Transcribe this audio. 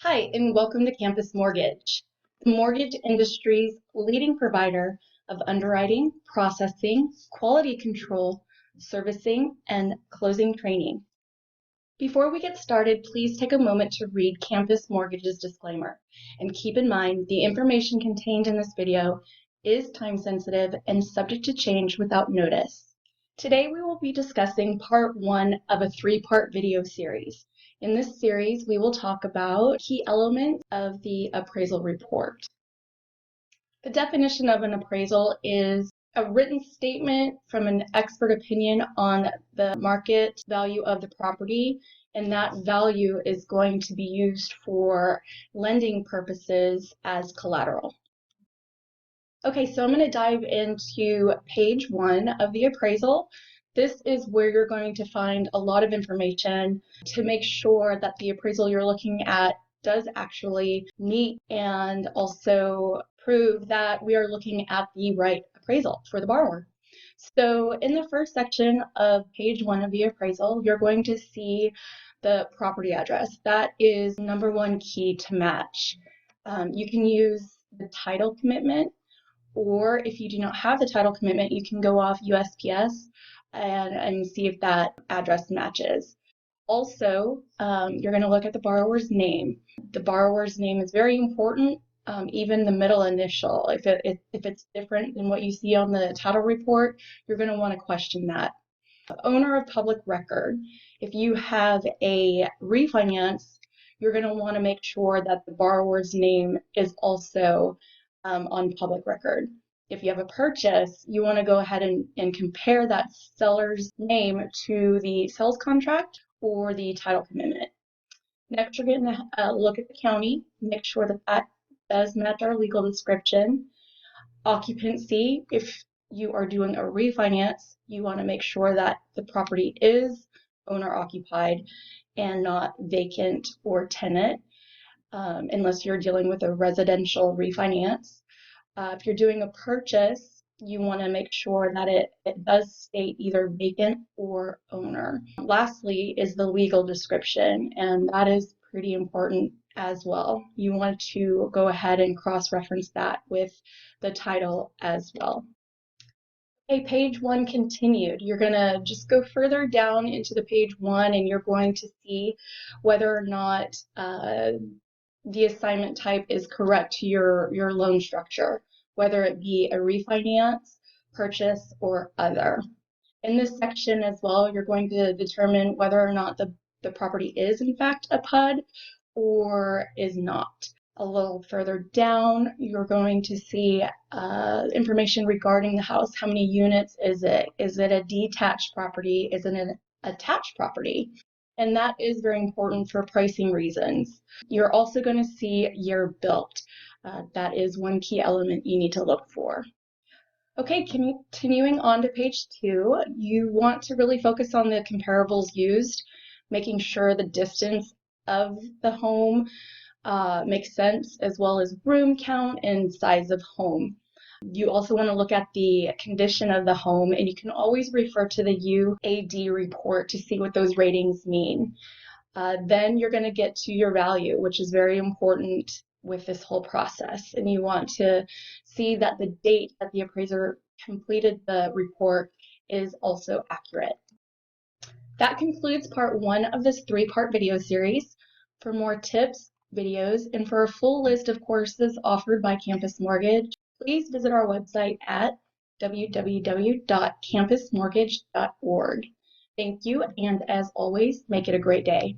Hi, and welcome to Campus Mortgage, the mortgage industry's leading provider of underwriting, processing, quality control, servicing, and closing training. Before we get started, please take a moment to read Campus Mortgage's disclaimer, and keep in mind the information contained in this video is time sensitive and subject to change without notice. Today we will be discussing part 1 of a 3-part video series. In this series, we will talk about key elements of the appraisal report. The definition of an appraisal is a written statement from an expert opinion on the market value of the property, and that value is going to be used for lending purposes as collateral. Okay, so I'm going to dive into page 1 of the appraisal. This is where you're going to find a lot of information to make sure that the appraisal you're looking at does actually meet and also prove that we are looking at the right appraisal for the borrower. So in the first section of page 1 of the appraisal, you're going to see the property address. That is number 1 key to match. You can use the title commitment, or if you do not have the title commitment, you can go off USPS and see if that address matches. Also, you're going to look at the borrower's name. The borrower's name is very important, even the middle initial. If it's different than what you see on the title report, you're going to want to question that. Owner of public record. If you have a refinance, you're going to want to make sure that the borrower's name is also on public record. If you have a purchase, you want to go ahead and compare that seller's name to the sales contract or the title commitment. Next, you're going to look at the county, make sure that that does match our legal description. Occupancy, if you are doing a refinance, you want to make sure that the property is owner occupied and not vacant or tenant, unless you're dealing with a residential refinance. If you're doing a purchase, you want to make sure that it does state either vacant or owner. Lastly is the legal description, and that is pretty important as well. You want to go ahead and cross-reference that with the title as well. Okay, page 1 continued. You're going to just go further down into the page 1, and you're going to see whether or not the assignment type is correct to your loan structure, whether it be a refinance, purchase, or other. In this section as well, you're going to determine whether or not the property is in fact a PUD or is not. A little further down, you're going to see information regarding the house. How many units is it? Is it a detached property? Is it an attached property? And that is very important for pricing reasons. You're also going to see year built. That is one key element you need to look for. Okay, continuing on to page 2, you want to really focus on the comparables used, making sure the distance of the home makes sense, as well as room count and size of home. You also want to look at the condition of the home, and you can always refer to the UAD report to see what those ratings mean. Then you're going to get to your value, which is very important with this whole process, and you want to see that the date that the appraiser completed the report is also accurate. That concludes part 1 of this 3-part video series. For more tips, videos, and for a full list of courses offered by Campus Mortgage, please visit our website at www.campusmortgage.org. Thank you, and as always, make it a great day.